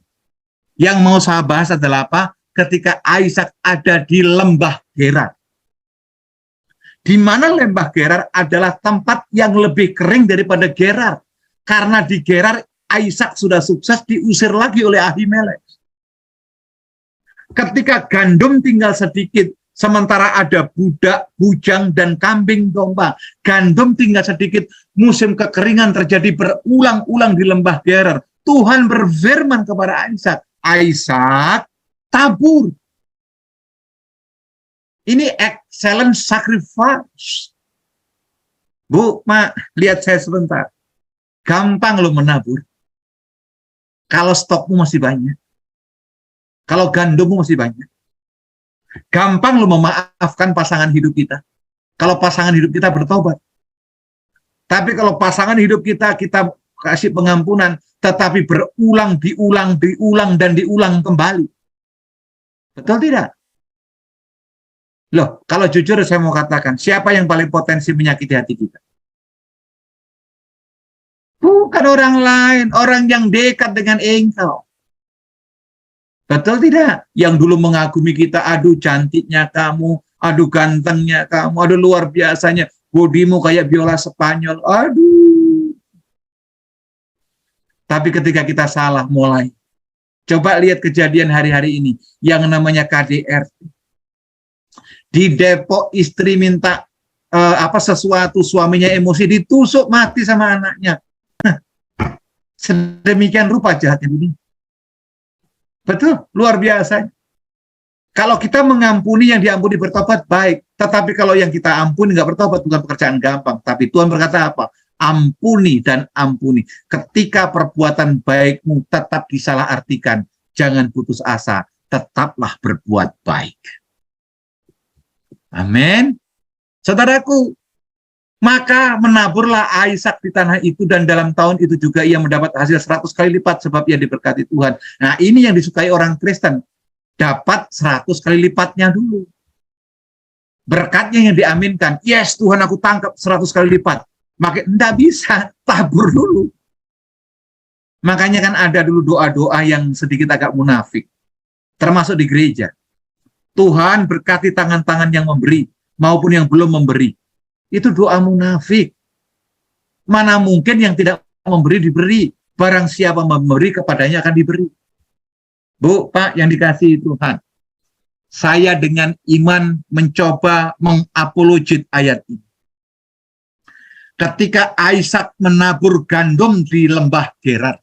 Speaker 3: Yang mau saya bahas adalah apa? Ketika Ishak ada di lembah Gerar. Di mana lembah Gerar adalah tempat yang lebih kering daripada Gerar. Karena di Gerar, Ishak sudah sukses diusir lagi oleh Ahimelek. Ketika gandum tinggal sedikit, sementara ada budak, bujang, dan kambing domba. Gandum tinggal sedikit, musim kekeringan terjadi berulang-ulang di lembah Gerar. Tuhan berfirman kepada Ishak, Ishak, tabur. Ini excellent sacrifice. Bu, Ma, lihat saya sebentar. Gampang lo menabur. Kalau stokmu masih banyak. Kalau gandummu masih banyak. Gampang lo memaafkan pasangan hidup kita. Kalau pasangan hidup kita bertobat. Tapi kalau pasangan hidup kita kasih pengampunan, tetapi berulang, diulang, dan diulang kembali. Betul tidak? Loh, kalau jujur saya mau katakan, siapa yang paling potensi menyakiti hati kita? Bukan orang lain, orang yang dekat dengan engkau. Betul tidak? Yang dulu mengagumi kita, aduh cantiknya kamu, aduh gantengnya kamu, aduh luar biasanya, bodimu kayak biola Spanyol, aduh. Tapi ketika kita salah mulai, coba lihat kejadian hari-hari ini, yang namanya KDRT. Di Depok istri minta sesuatu, suaminya emosi, ditusuk mati sama anaknya. Sedemikian rupa jahatnya ini. Betul, luar biasa. Kalau kita mengampuni, yang diampuni bertobat, baik. Tetapi kalau yang kita ampuni nggak bertobat, bukan pekerjaan gampang. Tapi Tuhan berkata apa? Ampuni dan ampuni. Ketika perbuatan baikmu tetap disalahartikan, jangan putus asa, tetaplah berbuat baik. Amin. Saudaraku, maka menaburlah Ishak di tanah itu, dan dalam tahun itu juga ia mendapat hasil 100 kali lipat sebab ia diberkati Tuhan. Nah, ini yang disukai orang Kristen. Dapat 100 kali lipatnya dulu. Berkatnya yang diaminkan. Yes, Tuhan aku tangkap 100 kali lipat. Maka enggak bisa, tabur dulu. Makanya kan ada dulu doa-doa yang sedikit agak munafik. Termasuk di gereja. Tuhan berkati tangan-tangan yang memberi maupun yang belum memberi. Itu doa munafik. Mana mungkin yang tidak memberi diberi. Barang siapa memberi kepadanya akan diberi. Bu, Pak, yang dikasihi Tuhan. Saya dengan iman mencoba mengapologit ayat ini. Ketika Ishak menabur gandum di lembah Gerar.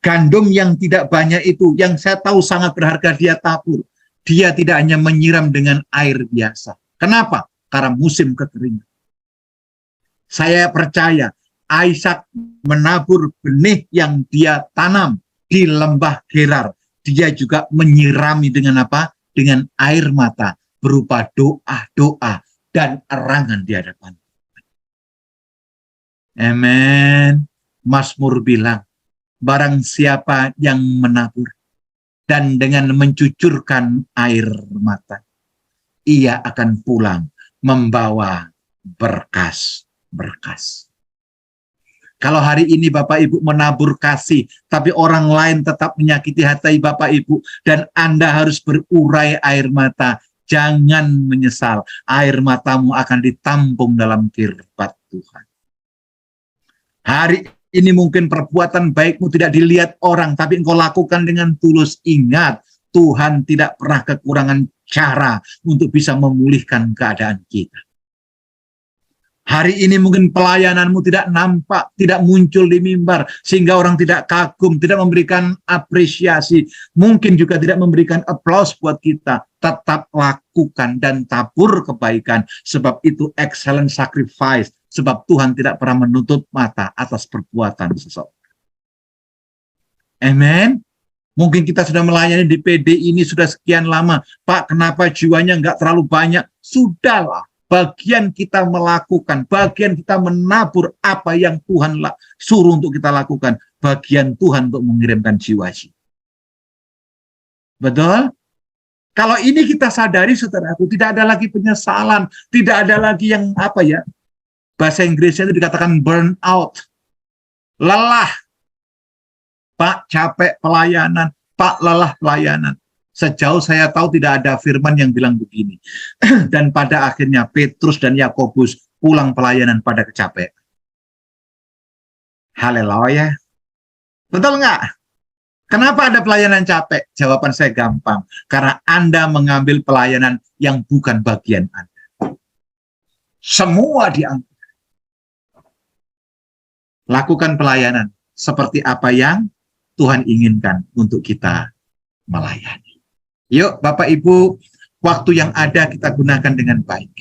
Speaker 3: Gandum yang tidak banyak itu, yang saya tahu sangat berharga, dia tabur. Dia tidak hanya menyiram dengan air biasa. Kenapa? Karena musim kekeringan. Saya percaya Ishak menabur benih yang dia tanam di lembah Gerar. Dia juga menyirami dengan apa? Dengan air mata berupa doa-doa dan erangan di hadapan. Amin. Mazmur bilang, barang siapa yang menabur dan dengan mencucurkan air mata, ia akan pulang membawa berkas-berkas. Kalau hari ini Bapak Ibu menabur kasih, tapi orang lain tetap menyakiti hati Bapak Ibu, dan Anda harus berurai air mata, jangan menyesal. Air matamu akan ditampung dalam kirbat Tuhan. Hari ini mungkin perbuatan baikmu tidak dilihat orang, tapi engkau lakukan dengan tulus. Ingat, Tuhan tidak pernah kekurangan cara untuk bisa memulihkan keadaan kita. Hari ini mungkin pelayananmu tidak nampak, tidak muncul di mimbar, sehingga orang tidak kagum, tidak memberikan apresiasi, mungkin juga tidak memberikan aplaus buat kita. Tetap lakukan dan tabur kebaikan, sebab itu excellent sacrifice, sebab Tuhan tidak pernah menutup mata atas perbuatan seseorang. Amen. Mungkin kita sudah melayani di PD ini sudah sekian lama. Pak, kenapa jiwanya nggak terlalu banyak? Sudahlah. Bagian kita melakukan, bagian kita menabur apa yang Tuhan suruh untuk kita lakukan. Bagian Tuhan untuk mengirimkan jiwa-jiwa. Betul? Kalau ini kita sadari, saudaraku, tidak ada lagi penyesalan, tidak ada lagi yang bahasa Inggrisnya itu dikatakan burn out, lelah. Pak, capek pelayanan, Pak, lelah pelayanan. Sejauh saya tahu tidak ada firman yang bilang begini. Dan pada akhirnya Petrus dan Yakobus pulang pelayanan pada kecapean. Haleluya. Betul nggak? Kenapa ada pelayanan capek? Jawaban saya gampang. Karena Anda mengambil pelayanan yang bukan bagian Anda. Semua diambil. Lakukan pelayanan seperti apa yang Tuhan inginkan untuk kita melayani. Yuk Bapak Ibu, waktu yang ada kita gunakan dengan baik.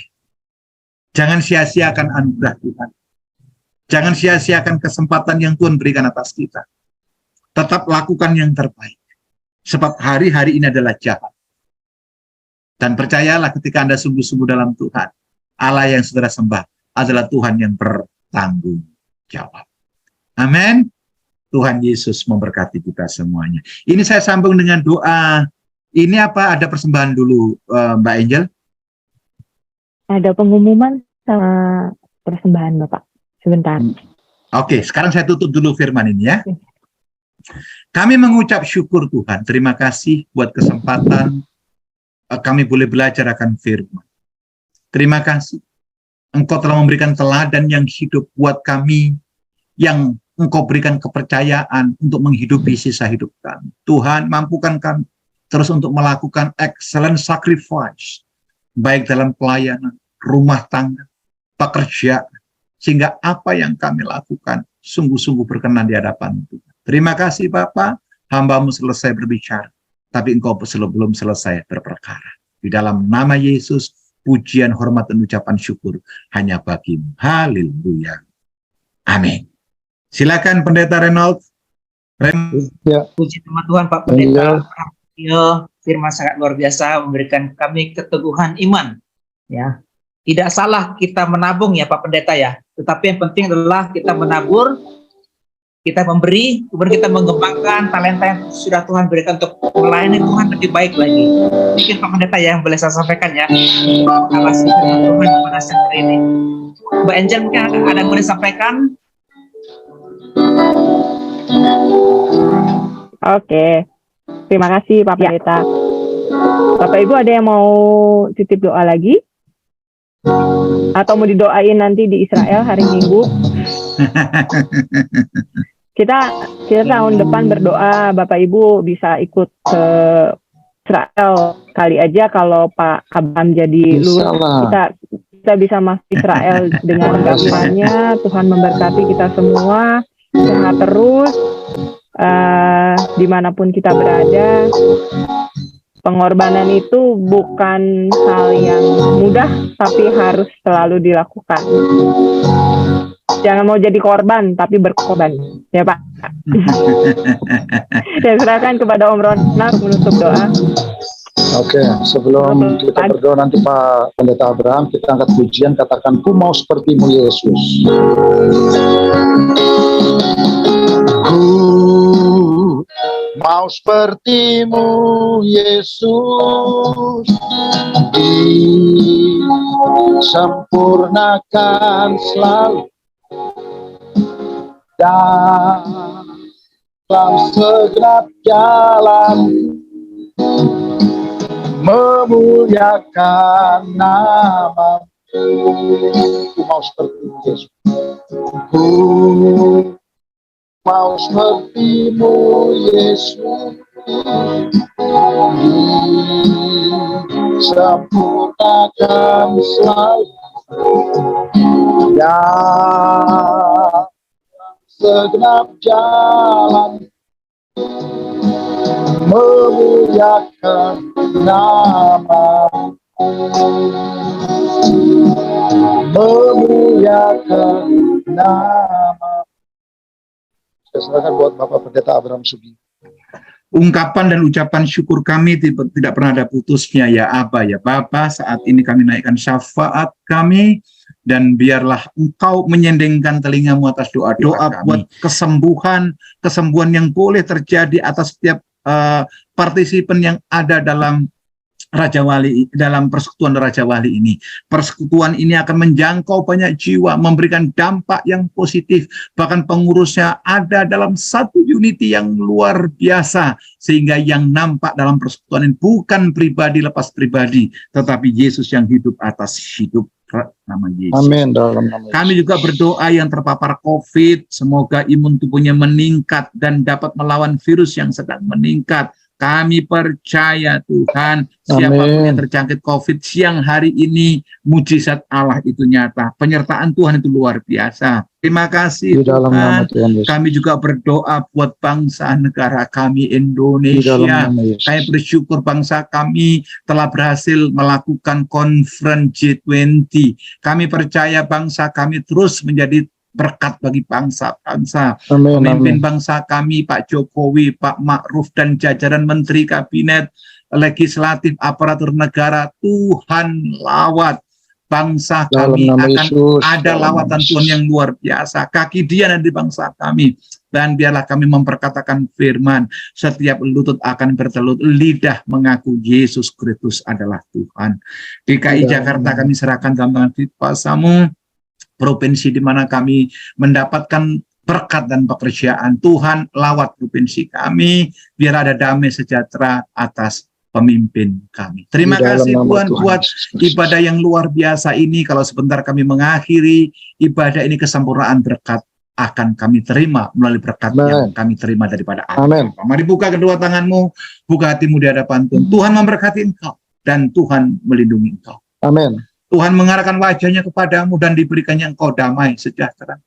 Speaker 3: Jangan sia-siakan anugerah Tuhan. Jangan sia-siakan kesempatan yang Tuhan berikan atas kita. Tetap lakukan yang terbaik. Sebab hari-hari ini adalah jahat. Dan percayalah ketika Anda sungguh-sungguh dalam Tuhan, Allah yang saudara sembah adalah Tuhan yang bertanggung jawab. Amin. Tuhan Yesus memberkati kita semuanya. Ini saya sambung dengan doa. Ini apa? Ada persembahan dulu, Mbak Angel?
Speaker 4: Ada pengumuman sama persembahan, Bapak. Sebentar.
Speaker 3: Oke, sekarang saya tutup dulu firman ini ya. Kami mengucap syukur Tuhan. Terima kasih buat kesempatan kami boleh belajar akan firman. Terima kasih. Engkau telah memberikan teladan yang hidup buat kami, yang Engkau berikan kepercayaan untuk menghidupi sisa hidup kami. Tuhan, mampukan kami terus untuk melakukan excellent sacrifice, baik dalam pelayanan, rumah tangga, pekerjaan, sehingga apa yang kami lakukan sungguh-sungguh berkenan di hadapan Tuhan. Terima kasih Bapa, hamba-Mu selesai berbicara, tapi Engkau belum selesai berperkara. Di dalam nama Yesus, pujian, hormat, dan ucapan syukur hanya bagi-Mu. Haleluya. Amin. Silakan Pendeta Reynold.
Speaker 2: Ya.
Speaker 1: Puji nama Tuhan Pak Pendeta. Firman sangat luar biasa, memberikan kami keteguhan iman. Ya, tidak salah kita menabung ya Pak Pendeta ya. Tetapi yang penting adalah kita menabur, kita memberi, kemudian kita mengembangkan talenta yang sudah Tuhan berikan untuk melayani Tuhan lebih baik lagi. Mungkin Pak Pendeta yang boleh saya sampaikan ya. Alas firman Tuhan pada saat hari ini. Mbak Angel mungkin ada yang boleh sampaikan?
Speaker 4: Oke. Terima kasih Pak Pendeta. Bapak Ibu ada yang mau titip doa lagi? Atau mau didoain nanti di Israel hari Minggu? Kita tahun depan berdoa Bapak Ibu bisa ikut ke Israel. Kali aja kalau Pak Abraham jadi lurah, kita bisa masuk Israel dengan gampangnya. Tuhan memberkati kita semua. Sehat terus. Dimanapun kita berada, pengorbanan itu bukan hal yang mudah, tapi harus selalu dilakukan. Jangan mau jadi korban, tapi berkorban, ya Pak. Saya serahkan kepada Om Ronald menutup doa.
Speaker 2: Oke, sebelum kita berdoa nanti Pak Pendeta Abraham, kita angkat pujian, katakan, ku mau seperti-Mu Yesus. Ku mau seperti-Mu Yesus, disempurnakan selalu dalam segenap jalan, memuliakan nama-Mu. Ku mau seperti Yesus. Ku mau seperti-Mu Yesus, disempurnakan selalu yang segenap jalan memuliakan nama, memuliakan nama. Saya serahkan buat Bapak Pendeta Abraham Sugi.
Speaker 3: Ungkapan dan ucapan syukur kami tidak pernah ada putusnya ya Aba ya Bapa. Saat ini kami naikkan syafaat kami, dan biarlah Engkau menyendengkan telingamu atas doa-doa buat kesembuhan yang boleh terjadi atas setiap partisipan yang ada dalam Raja Wali, dalam persekutuan Raja Wali ini. Persekutuan ini akan menjangkau banyak jiwa, memberikan dampak yang positif, bahkan pengurusnya ada dalam satu unity yang luar biasa, sehingga yang nampak dalam persekutuan ini bukan pribadi lepas pribadi, tetapi Yesus yang hidup atas hidup. Nama Yesus.
Speaker 2: Amin. Dalam nama Yesus.
Speaker 3: Kami juga berdoa yang terpapar COVID, semoga imun tubuhnya meningkat dan dapat melawan virus yang sedang meningkat. Kami percaya Tuhan, siapapun yang terjangkit COVID siang hari ini, mujizat Allah itu nyata. Penyertaan Tuhan itu luar biasa. Terima kasih Tuhan. Kami juga berdoa buat bangsa negara kami Indonesia. Kami bersyukur bangsa kami telah berhasil melakukan conference G20. Kami percaya bangsa kami terus menjadi berkat bagi bangsa-bangsa. Pemimpin bangsa kami, Pak Jokowi, Pak Ma'ruf, dan jajaran menteri kabinet, legislatif, aparatur negara, Tuhan lawat. Bangsa kami akan ada lawatan Tuhan yang luar biasa. Kaki dia di bangsa kami. Dan biarlah kami memperkatakan firman, setiap lutut akan bertelut, lidah mengaku Yesus Kristus adalah Tuhan. DKI Jakarta kami serahkan dalam tangan kuasa-Mu. Provinsi di mana kami mendapatkan berkat dan pekerjaan, Tuhan lawat provinsi kami, biar ada damai sejahtera atas pemimpin kami. Terima kasih Tuhan buat ibadah yang luar biasa ini. Kalau sebentar kami mengakhiri ibadah ini, kesempurnaan berkat akan kami terima melalui berkat yang kami terima daripada Allah. Mari buka kedua tanganmu, buka hatimu di hadapan Tuhan. Tuhan memberkati engkau dan Tuhan melindungi engkau.
Speaker 2: Amin.
Speaker 3: Tuhan mengarahkan wajahnya kepadamu dan diberikannya engkau damai sejahtera.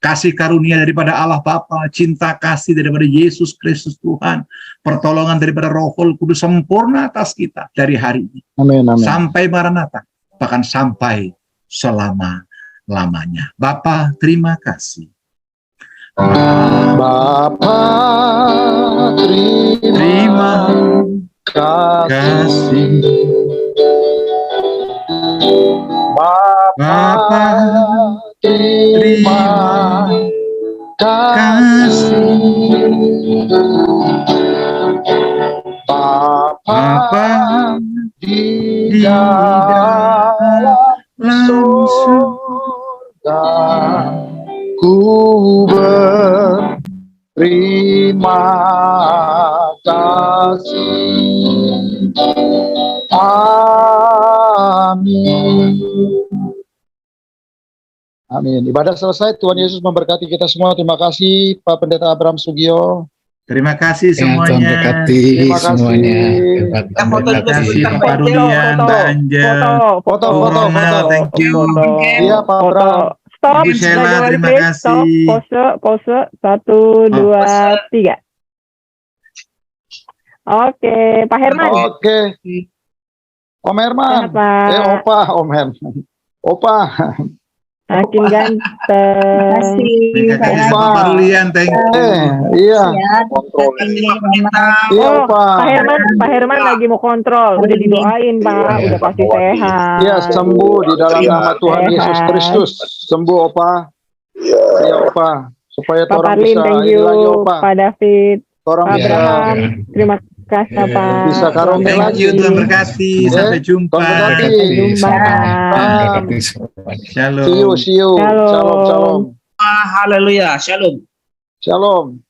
Speaker 3: Kasih karunia daripada Allah Bapa, cinta kasih daripada Yesus Kristus Tuhan, pertolongan daripada Roh Kudus sempurna atas kita dari hari ini.
Speaker 2: Amin, amin.
Speaker 3: Sampai Maranatha, bahkan sampai selama-lamanya. Bapa, terima kasih.
Speaker 2: Bapa, terima kasih. Bapa, terima kasih. Bapa, di dalam surga, ku berterima kasih. Amin. Amin. Ibadah selesai. Tuhan Yesus memberkati kita semua. Terima kasih Pak Pendeta Abraham Sugio.
Speaker 3: Terima kasih semuanya.
Speaker 2: Terima kasih.
Speaker 3: Terima kasih Pak Rulian, Mbak Angel.
Speaker 2: Foto.
Speaker 3: Thank you.
Speaker 2: Iya Pak Abraham.
Speaker 4: Stop.
Speaker 3: Ibu Sheila, terima kasih.
Speaker 4: Pose. 1, 2, 3. Oke, Pak Herman.
Speaker 2: Oke. Om Herman. Om Herman. Opa.
Speaker 4: Makin ganteng.
Speaker 3: Terima kasih Pak Rulian, thank you.
Speaker 2: Iya.
Speaker 4: Oh, Pak Herman lagi mau kontrol. Udah didoain Pak, udah pasti sehat.
Speaker 2: Iya, sembuh di dalam nama Tuhan Yesus Kristus. Sembuh Opa. Iya Opa. Supaya orang bisa ini lagi Opa.
Speaker 4: Pak David.
Speaker 2: Orang bisa.
Speaker 4: Terima kasih Pak.
Speaker 2: Bisa karaoke lagi.
Speaker 3: Tuhan berkati. Sampai jumpa.
Speaker 2: Shalom. See you.
Speaker 4: Shalom.
Speaker 2: Shalom.
Speaker 1: Haleluya. Shalom.
Speaker 2: Shalom.